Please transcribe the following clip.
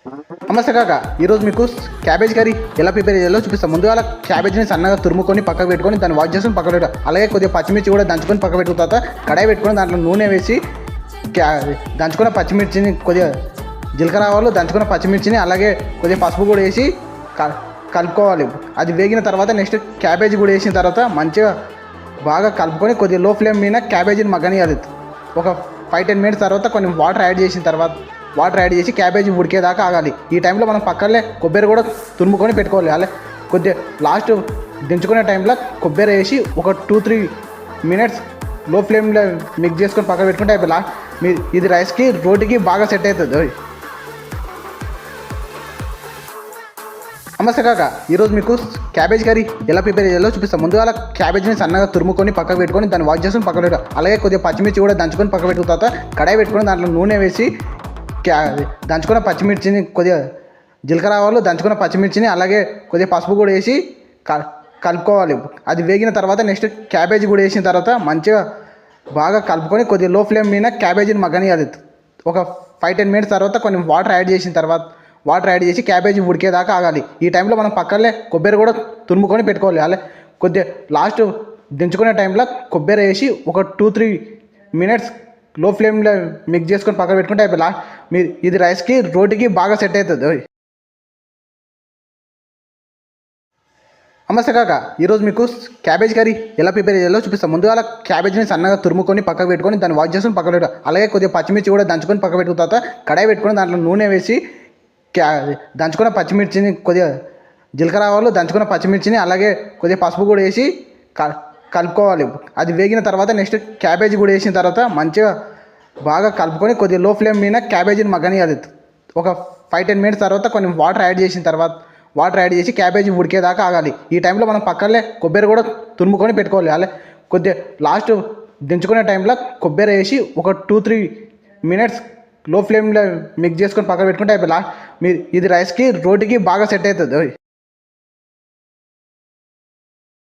నమస్తే కాక ఈరోజు మీకు క్యాబేజ్ కర్రీ ఎలా ప్రిపేర్ చేయాలో చూపిస్తాం. ముందుగా క్యాబేజ్ని సన్నగా తురుముకొని పక్కకు పెట్టుకొని దాన్ని వాష్ చేసుకొని పక్కకు పెట్టాలి. అలాగే కొద్దిగా పచ్చిమిర్చి కూడా దంచుకొని పక్కకు పెట్టుకున్న తర్వాత కడాయి పెట్టుకొని దాంట్లో నూనె వేసి దంచుకున్న పచ్చిమిర్చిని కొద్దిగా జీలకర్ర ఆవాలు దంచుకున్న పచ్చిమిర్చిని అలాగే కొద్దిగా పసుపు కూడా వేసి కలుపుకోవాలి. అది వేగిన తర్వాత నెక్స్ట్ క్యాబేజీ కూడా వేసిన తర్వాత మంచిగా బాగా కలుపుకొని కొద్దిగా లో ఫ్లేమ్ మీద క్యాబేజీని మగ్గనియాలి. ఒక 5-10 మినిట్స్ తర్వాత కొన్ని వాటర్ యాడ్ చేసి క్యాబేజీ ఉడికేదాకా ఆగాలి. ఈ టైంలో మనం పక్కనే కొబ్బరి కూడా తురుముకొని పెట్టుకోవాలి. అలా కొద్దిగా లాస్ట్ దించుకునే టైంలో కొబ్బరి వేసి ఒక 2-3 మినిట్స్ లో ఫ్లేమ్లో మిక్స్ చేసుకొని పక్కన పెట్టుకుంటే అయిపోయి మీరు ఇది రైస్కి రోటీకి బాగా సెట్ అవుతుంది. నమస్తే కాక ఈరోజు మీకు క్యాబేజ్ కర్రీ ఎలా ప్రిపేర్ చేయాలో చూపిస్తాం. ముందుగా క్యాబేజ్ని సన్నగా తురుముకొని పక్కకు పెట్టుకొని దాన్ని వాష్ చేసుకొని పక్కకు పెట్టాలి. అలాగే కొద్దిగా పచ్చిమిర్చి కూడా దంచుకొని పక్కకు పెట్టుకున్న తర్వాత కడాయి పెట్టుకొని దాంట్లో నూనె వేసి దంచుకున్న పచ్చిమిర్చిని కొద్దిగా జీలకర్ర ఆవాలు దంచుకున్న పచ్చిమిర్చిని అలాగే కొద్దిగా పసుపు కూడా వేసి కలుపుకోవాలి. అది వేగిన తర్వాత నెక్స్ట్ క్యాబేజీ కూడా వేసిన తర్వాత మంచిగా బాగా కలుపుకొని కొద్దిగా లో ఫ్లేమ్ మీద క్యాబేజీని మగ్గనియాలి. ఒక 5-10 మినిట్స్ తర్వాత కొన్ని వాటర్ యాడ్ చేసి క్యాబేజీ ఉడికేదాకా ఆగాలి. ఈ టైంలో మనం పక్కనే కొబ్బరి కూడా తురుముకొని పెట్టుకోవాలి. అలా కొద్దిగా లాస్ట్ దించుకునే టైంలో కొబ్బరి వేసి ఒక 2-3 మినిట్స్ లో ఫ్లేమ్లో మిక్స్ చేసుకొని పక్కన పెట్టుకుంటే అయిపోయి మీరు ఇది రైస్కి రోటీకి బాగా సెట్ అవుతుంది. నమస్తే కాక ఈరోజు మీకు క్యాబేజ్ కర్రీ ఎలా ప్రిపేర్ చేయాలో చూపిస్తాం. ముందుగా క్యాబేజ్ని సన్నగా తురుముకొని పక్కకు పెట్టుకొని దాన్ని వాష్ చేసుకొని పక్కకు పెట్టాలి. అలాగే కొద్దిగా పచ్చిమిర్చి కూడా దంచుకొని పక్కకు పెట్టుకున్న తర్వాత కడాయి పెట్టుకొని దాంట్లో నూనె వేసి దంచుకున్న పచ్చిమిర్చిని కొద్దిగా జీలకర్ర ఆవాలు దంచుకున్న పచ్చిమిర్చిని అలాగే కొద్దిగా పసుపు కూడా వేసి కలుపుకోవాలి. అది వేగిన తర్వాత నెక్స్ట్ క్యాబేజీ కూడా వేసిన తర్వాత మంచిగా బాగా కలుపుకొని కొద్దిగా లో ఫ్లేమ్ మీద క్యాబేజీని మగ్గనియాలి. ఒక 5-10 మినిట్స్ తర్వాత కొన్ని వాటర్ యాడ్ చేసి క్యాబేజీ ఉడికేదాకా ఆగాలి. ఈ టైంలో మనం పక్కనే కొబ్బరి కూడా తురుముకొని పెట్టుకోవాలి. అలా కొద్దిగా లాస్ట్ దించుకునే టైంలో కొబ్బరి వేసి ఒక 2-3 మినిట్స్ లో ఫ్లేమ్లో మిక్స్ చేసుకొని పక్కన పెట్టుకుంటే అయిపోయి మీరు ఇది రైస్కి రోటీకి బాగా సెట్ అవుతుంది.